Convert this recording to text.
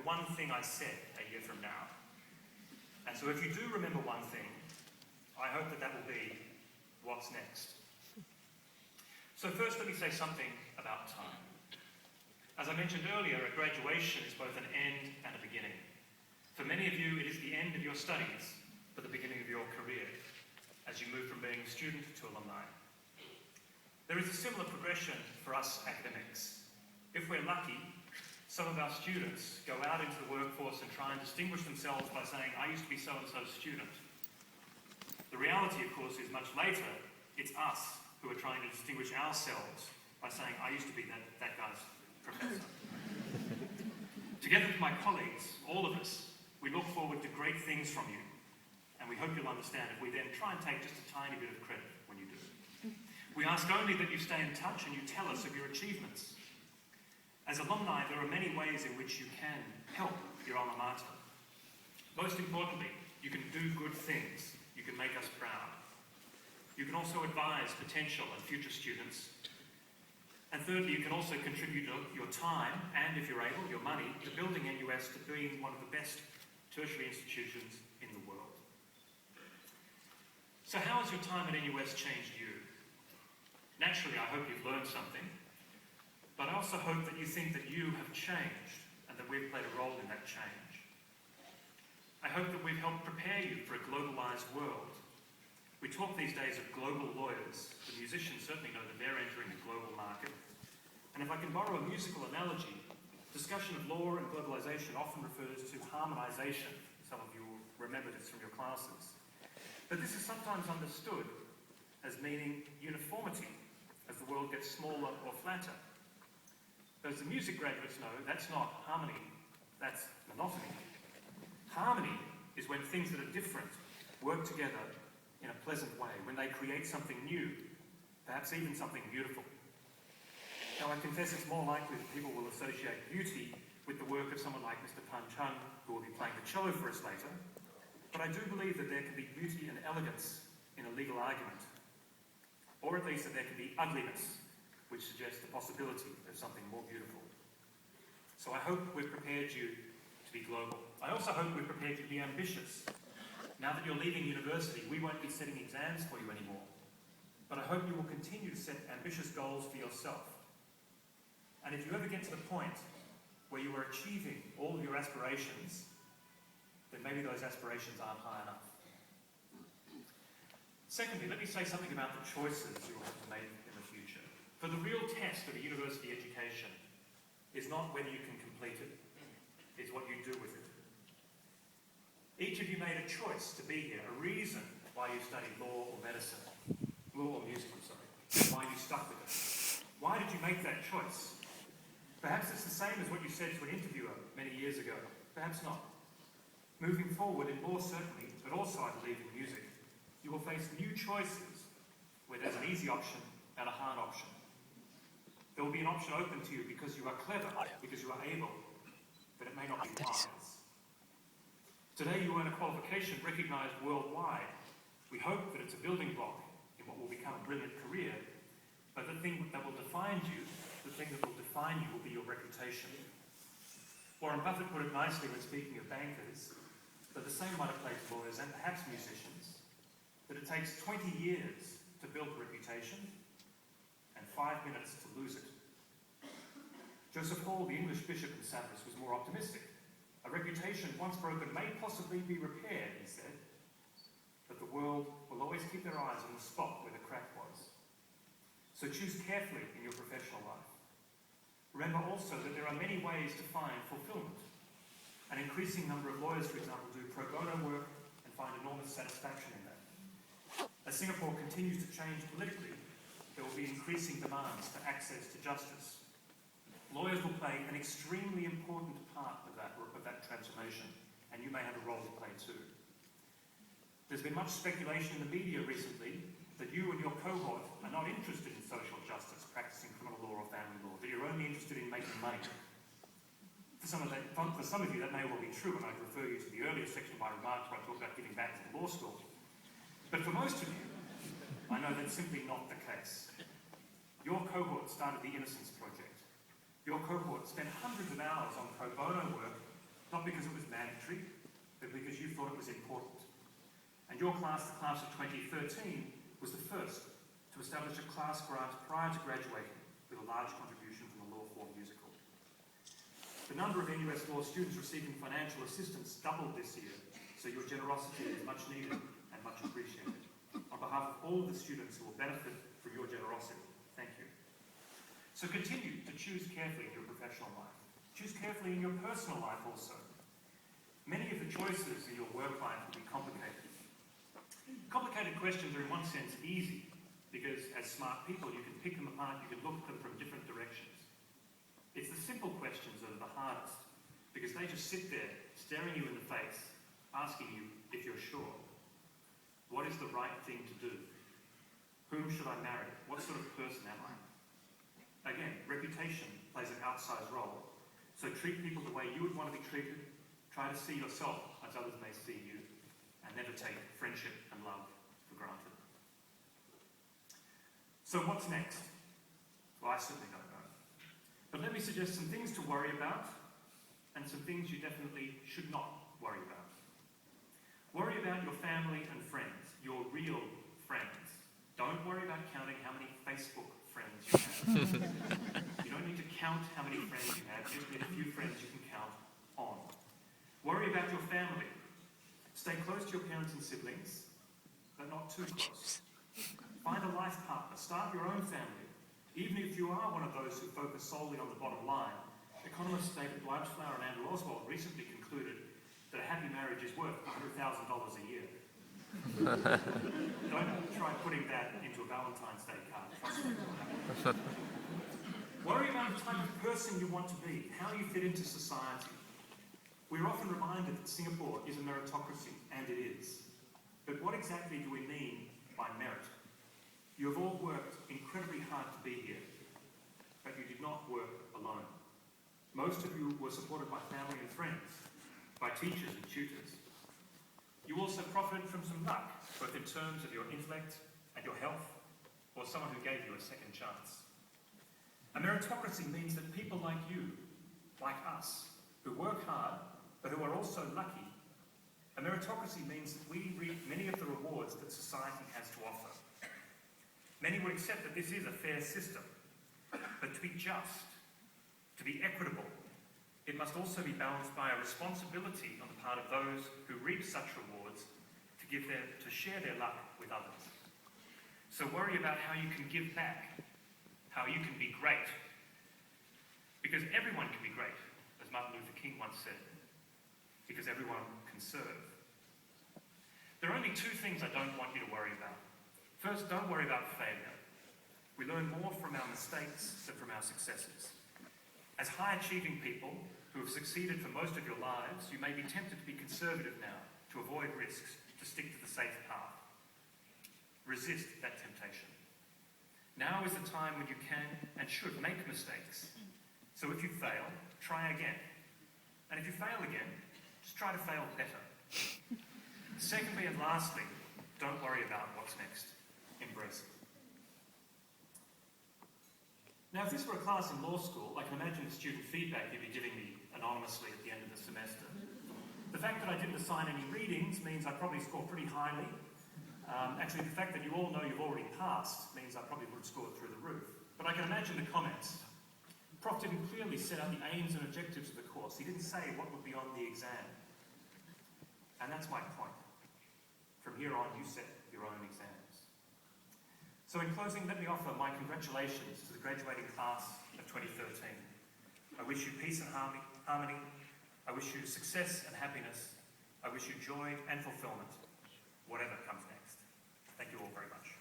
one thing I said a year from now. And so if you do remember one thing, I hope that that will be what's next. So first, let me say something about time. As I mentioned earlier, a graduation is both an end and a beginning. For many of you, it is the end of your studies, but the beginning of your career, as you move from being a student to alumni. There is a similar progression for us academics. If we're lucky, some of our students go out into the workforce and try and distinguish themselves by saying, I used to be so-and-so's student. The reality, of course, is much later, it's us who are trying to distinguish ourselves by saying, I used to be that guy's professor. Together with my colleagues, all of us, we look forward to great things from you, and we hope you'll understand if we then try and take just a tiny bit of credit when you do. We ask only that you stay in touch and you tell us of your achievements. As alumni, there are many ways in which you can help your alma mater. Most importantly, you can do good things. You can make us proud. You can also advise potential and future students. And thirdly, you can also contribute your time and, if you're able, your money to building NUS to being one of the best tertiary institutions in the world. So how has your time at NUS changed you? Naturally, I hope you've learned something, but I also hope that you think that you have changed and that we've played a role in that change. I hope that we've helped prepare you for a globalized world. We talk these days of global lawyers. The musicians certainly know that they're entering the global market. And if I can borrow a musical analogy, discussion of law and globalization often refers to harmonization. Some of you will remember this from your classes. But this is sometimes understood as meaning uniformity as the world gets smaller or flatter. But as the music graduates know, that's not harmony, that's monotony. Harmony is when things that are different work together in a pleasant way, when they create something new, perhaps even something beautiful. Now, I confess it's more likely that people will associate beauty with the work of someone like Mr. Pan Chung, who will be playing the cello for us later, but I do believe that there can be beauty and elegance in a legal argument, or at least that there can be ugliness, which suggests the possibility of something more beautiful. So I hope we've prepared you to be global. I also hope we've prepared you to be ambitious. Now that you're leaving university, we won't be setting exams for you anymore. But I hope you will continue to set ambitious goals for yourself. And if you ever get to the point where you are achieving all of your aspirations, then maybe those aspirations aren't high enough. Secondly, let me say something about the choices you will have to make in the future. For the real test of a university education is not whether you can complete it, it's what you do with it. Each of you made a choice to be here, a reason why you studied law or medicine, law or music, why you stuck with it. Why did you make that choice? Perhaps it's the same as what you said to an interviewer many years ago. Perhaps not. Moving forward in law certainly, but also I believe in music, you will face new choices where there's an easy option and a hard option. There will be an option open to you because you are clever, because you are able, but it may not be wise. Today you earn a qualification recognised worldwide. We hope that it's a building block in what will become a brilliant career, but the thing that will define you, will be your reputation. Warren Buffett put it nicely when speaking of bankers, that the same might apply to lawyers and perhaps musicians, that it takes 20 years to build a reputation and 5 minutes to lose it. Joseph Hall, the English bishop in Cyprus, was more optimistic. A reputation once broken may possibly be repaired, he said, but the world will always keep their eyes on the spot where the crack was. So choose carefully in your professional life. Remember also that there are many ways to find fulfillment. An increasing number of lawyers, for example, do pro bono work and find enormous satisfaction in that. As Singapore continues to change politically, there will be increasing demands for access to justice. Lawyers will play an extremely important part of that transformation, and you may have a role to play too. There's been much speculation in the media recently that you and your cohort are not interested in social justice, practicing criminal law or family law, that you're only interested in making money. For some of you, that may well be true, and I'd refer you to the earlier section of my remarks where I talk about giving back to the law school. But for most of you, I know that's simply not the case. Your cohort started the Innocence Project. Your cohort spent hundreds of hours on pro bono work not because it was mandatory, but because you thought it was important. And your class, the class of 2013, was the first to establish a class grant prior to graduating with a large contribution from the Law 4 musical. The number of NUS law students receiving financial assistance doubled this year, so your generosity is much needed and much appreciated. On behalf of all of the students who will benefit from your generosity, thank you. So continue to choose carefully in your professional life. Choose carefully in your personal life also. Many of the choices in your work life will be complicated. Complicated questions are in one sense easy, because as smart people you can pick them apart, you can look at them from different directions. It's the simple questions that are the hardest, because they just sit there, staring you in the face, asking you if you're sure. What is the right thing to do? Whom should I marry? What sort of person am I? Again, reputation plays an outsized role. So treat people the way you would want to be treated. Try to see yourself as others may see you. And never take friendship and love for granted. So what's next? Well, I certainly don't know. But let me suggest some things to worry about and some things you definitely should not worry about. Worry about your family and friends, your real friends. Don't worry about counting how many Facebook friends you have. You don't need to count how many friends you have, just need a few friends you can count on. Worry about your family. Stay close to your parents and siblings, but not too close. Find a life partner. Start your own family. Even if you are one of those who focus solely on the bottom line, economists David Blanchflower and Andrew Oswald recently concluded that a happy marriage is worth $100,000 a year. Don't try putting that into a Valentine's Day card. Worry about the type of person you want to be, how you fit into society. We're often reminded that Singapore is a meritocracy, and it is. But what exactly do we mean by merit? You have all worked incredibly hard to be here, but you did not work alone. Most of you were supported by family and friends, by teachers and tutors. You also profited from some luck, both in terms of your intellect and your health, or someone who gave you a second chance. A meritocracy means that people like you, like us, who work hard, but who are also lucky. A meritocracy means that we reap many of the rewards that society has to offer. Many would accept that this is a fair system, but to be just, to be equitable, it must also be balanced by a responsibility on the part of those who reap such rewards to share their luck with others. So worry about how you can give back, how you can be great, because everyone can be great, as Martin Luther King once said. Because everyone can serve. There are only two things I don't want you to worry about. First, don't worry about failure. We learn more from our mistakes than from our successes. As high-achieving people who have succeeded for most of your lives, you may be tempted to be conservative now, to avoid risks, to stick to the safe path. Resist that temptation. Now is the time when you can and should make mistakes. So if you fail, try again. And if you fail again, just try to fail better. Secondly and lastly, don't worry about what's next. Embrace it. Now, if this were a class in law school, I can imagine the student feedback you'd be giving me anonymously at the end of the semester. The fact that I didn't assign any readings means I probably score pretty highly. Actually, the fact that you all know you've already passed means I probably would have scored through the roof. But I can imagine the comments. Prof didn't clearly set out the aims and objectives of the course. He didn't say what would be on the exam. And that's my point. From here on, you set your own exams. So in closing, let me offer my congratulations to the graduating class of 2013. I wish you peace and harmony. I wish you success and happiness. I wish you joy and fulfillment, whatever comes next. Thank you all very much.